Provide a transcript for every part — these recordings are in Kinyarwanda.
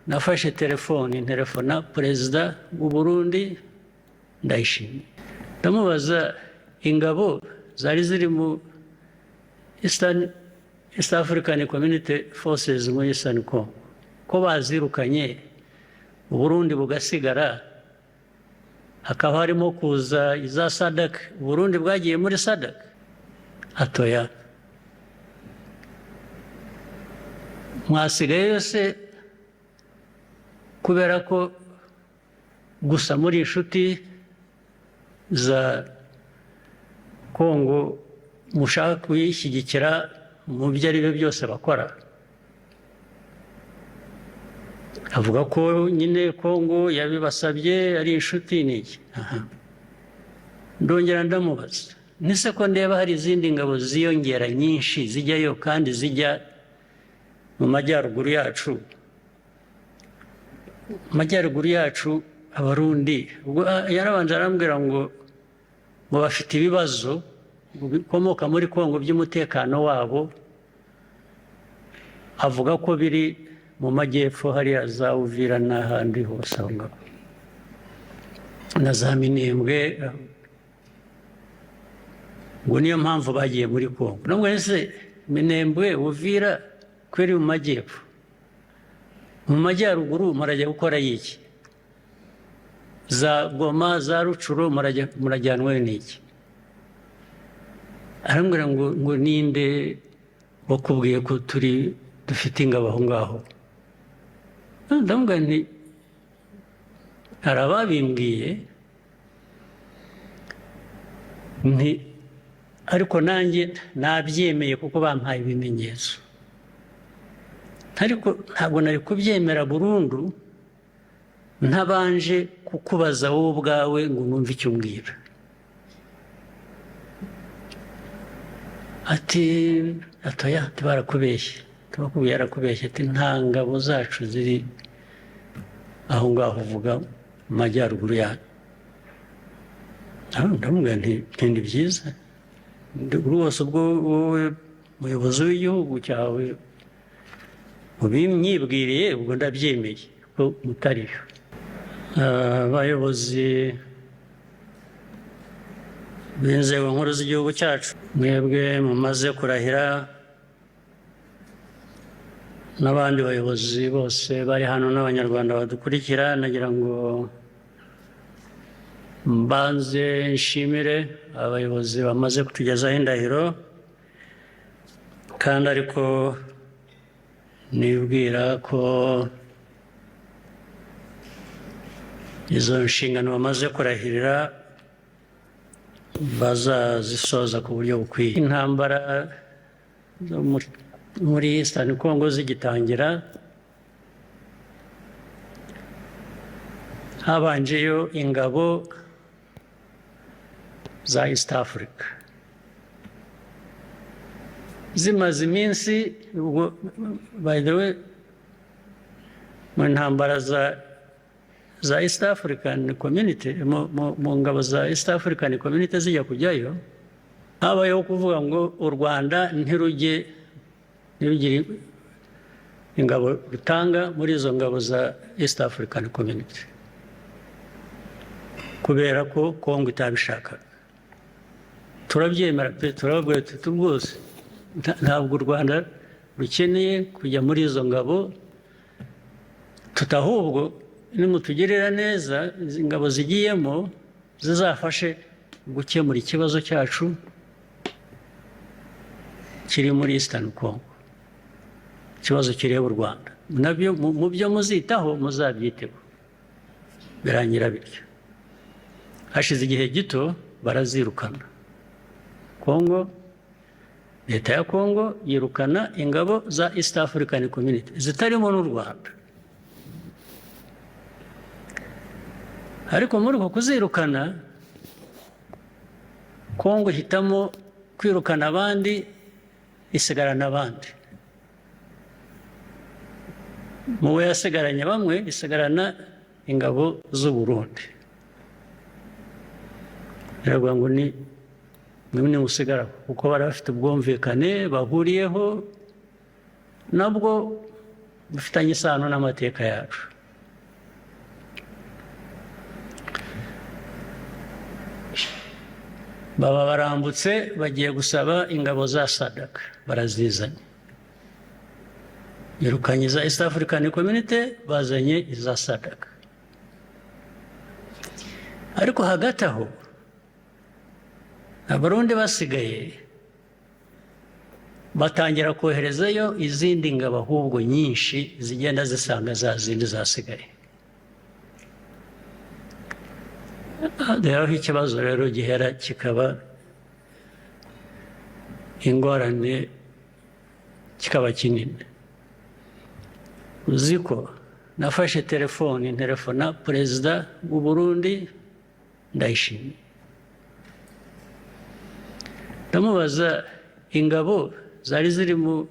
nafashe telefona perezida w'u Burundi Ndayishimiye ndamubaza ingabo zari ziri mu East African Community Forces mu Eastern Congo ko bazirukanye u Burundi bugasigara hakaba harimo kuza iza SADC u Burundi bwagiye muri SADC atoya mwasigaye yose kubera ko gusa muri inshuti za Kongo mushaka kuyishyigikira mu byo ari byo byose bakora avuga ko nyine Kongo yabibasabye ari inshuti n'iki ndongera ndamubaza nise ko ndeba hari izindi ngabo ziyongera nyinshi zijyayo kandi zijya mu majyaruguru yacu abarundi yarabanje arambwira ngo bafite ibibazo bikomoka muri Kongo by'umutekano wabo avuga ko biri mu majyepfo hariya za Uvira n'ahandi hose aho ngaho na za Minembwe ngo niyo mpamvu bagiye muri Kongo nubwo ese Minembwe Uvira kweri mu majyepfo mu majyaruguru murajya gukora iki za Goma za Rucuro murajyanwe n'iki arambwira ngo ninde wakubwiye ko dufite ingabo aho ngaho ndamubwira nti hari ababimbwiye nti ariko nanjye nabyemeye kuko bampaye ibimenyetso ariko ntabwo nari kubyemera burundu ntabanje kukubaza wowe ubwawe ngo numve icyo umbwira atoya barakubeshye tubakubwiye yarakubeshye ati nta ngabo zacu ziri aho ngaho uvuga mu majyaruguru yacu ndamubwira nti ni byiza buri wose ubwo wowe muyobozi w'igihugu cyawe ubimyibwiriye ubwo ndabyemeye ko mutariyo abayobozi b'inzego nkuru z'igihugu cyacu mwebwe mumaze kurahira n'abandi bayobozi bose bari hano n'abanyarwanda badukurikira nagira ngo mbanze nshimire abayobozi bamaze kutugezaho indahiro kandi ariko nibwira ko izo nshingano bamaze kurahirira bazazisoza ku buryo bukwiye intambara zo muri Eastern Congo zigitangira habanjeyo ingabo za East Africa zimaze iminsi by the way mu ntambara za East African Community mu ngabo za East African Community zijya kujyayo habayeho kuvuga ngo u Rwanda ntirugire ingabo rutanga muri izo ngabo za East African Community kubera ko Kongo itabishaka turabyemera pe turababwira tuti rwose ntabwo u Rwanda rukeneye kujya muri izo ngabo tutahubwo nimutugirira neza izi ngabo zigiyemo zizafashe gukemura ikibazo cyacu kiri muri Eastern Congo ikibazo kireba u Rwanda nabyo mu byo muzitaho muzabyiteho birangira bityo hashize igihe gito barazirukana Kongo leta ya Kongo yirukana ingabo za East African Community zitarimo n'u Rwanda ariko muri uko kuzirukana Kongo ihitamo kwirukana abandi isigarana abandi muwe yasigaranye bamwe isigarana ingabo z'u Burundi biravuga ngo ni musigara kuko bari bafite ubwumvikane bahuriyeho nabwo bifitanye isano n'amateka yacu. Baba barambutse bagiye gusaba ingabo za SADC, barazizanye. Yirukanye za East African Community, bazanye iza SADC. Ariko hagati aho Abarundi basigaye batangira koherezayo izindi ngabo ahubwo nyinshi zigenda zisanga za zindi zasigaye. Aho ikibazo rero gihera kikaba ingorane kikaba kinini. Uziko nafashe telefona Perezida w'u Burundi Ndayishimiye, ndamubaza ingabo zari ziri mu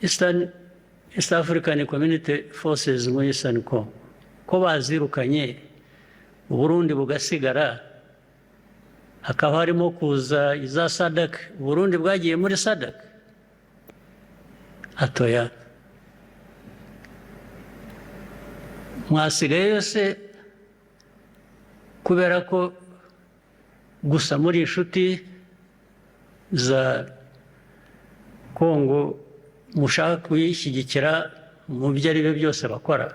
East African Community Forces muri Eastern Congo ko bazirukanye u Burundi bugasigara, hakaba harimo kuza iza SADC, u Burundi bwagiye muri SADC. Atoya, mwasigaye yose kubera ko gusa muri inshuti za Kongo mushaka kuyishyigikira mu byo ari byo byose bakora.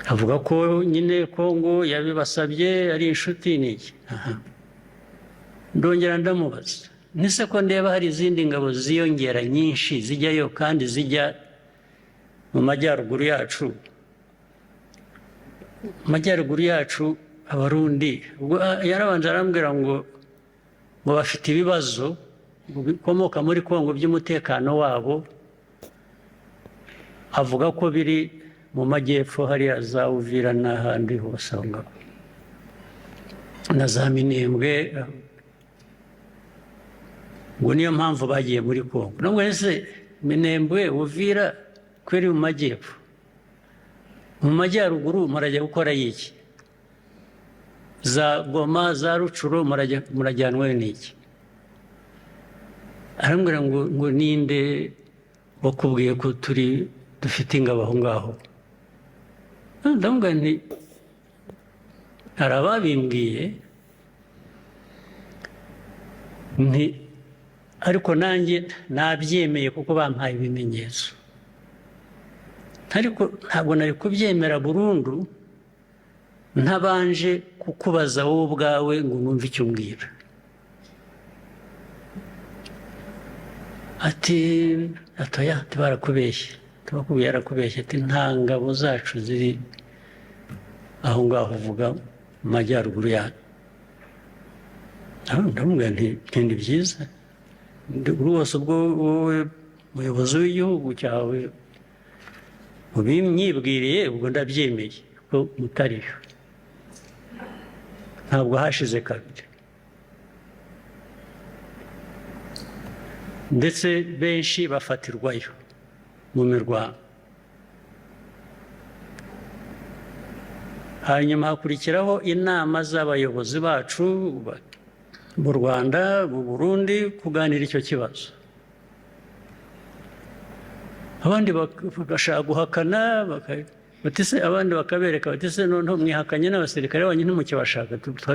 Avuga ko nyine Kongo yabibasabye ari inshuti n'iki. Ndongera ndamubaza, nise ko ndeba hari izindi ngabo ziyongera nyinshi zijyayo kandi zijya mu majyaruguru yacu. Majyaruguru yacu Abarundi yarabanje arambwira ngo bafite ibibazo bikomoka muri Kongo by'umutekano wabo. Avuga ko biri mu majyepfo hariya za Uvira n'ahandi hose aho ngaho na za Minembwe, ngo niyo mpamvu bagiye muri Kongo. Nubwo ese Minembwe, Uvira kweri mu majyepfo, mu majyaruguru murajya gukora iki? Za Goma, za Rucuro murajyanwe n'iki? Arambwira ngo ninde wakubwiye ko dufite ingabo aho ngaho? Ndamubwira nti hari ababimbwiye, ariko nanjye nabyemeye kuko bampaye ibimenyetso. Ariko ntabwo nari kubyemera burundu ntabanje kukubaza wowe ubwawe ngo numve icyo umbwira. Atoya, barakubeshye, tubakubwiye yarakubeshye, ati nta ngabo zacu ziri aho ngaho uvuga mu majyaruguru yacu. Ndamubwira nti ni byiza, uri wose ubwo wowe umuyobozi w'igihugu cyawe ubimyibwiriye, ubwo ndabyemeye ko mutariyo. Ntabwo hashize kabiri, ndetse benshi bafatirwayo mu mirwano. Hanyuma hakurikiraho inama z'abayobozi bacu mu Rwanda, mu Burundi, kuganira icyo kibazo. Abandi bagashaka guhakana, batise abandi bakabereka batise noneho mwihakanye n'abasirikare banyu ntimukibashaka.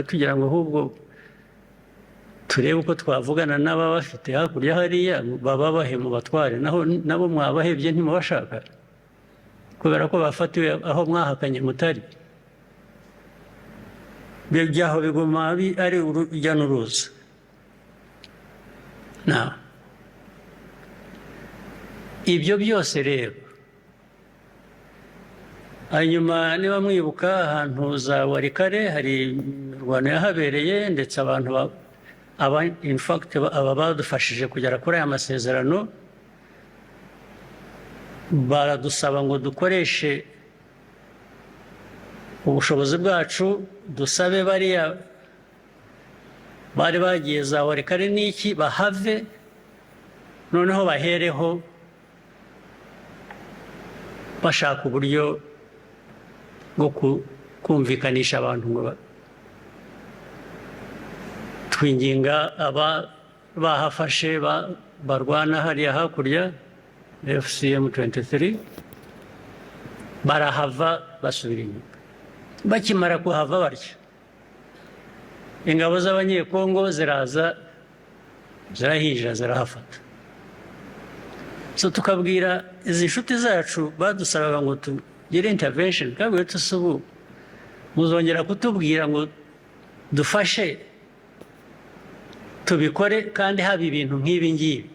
Tugira ngo ahubwo turebe uko twavugana n'ababafite hakurya hariya, bababahe mu batware, nabo mwabahebye ntimubashaka kubera ko bafatiwe aho mwahakanye mutari. Byaho biguma ari urujya n'uruza. Ibyo byose rero, hanyuma niba mwibuka ahantu za Warikare hari imirwano yahabereye, ndetse abantu in fact aba badufashije kugera kuri aya masezerano baradusaba ngo dukoreshe ubushobozi bwacu, dusabe bariya bari bagiye za Warikare n'iki bahave, noneho bahereho bashaka uburyo bwo kumvikanisha abantu ngo twinginga aba bahafashe barwana hariya hakurya FCM 23 barahava basubira inyuma bakimara kuhava batyo ingabo z'abanyekongo ziraza zirahinjira zirahafata so tukabwira izi nshuti zacu badusabaga ngo tugire intervention kabwe tusubu muzongera kutubwira ngo dufashe tubikore kandi haba ibintu nk'ibi ngibi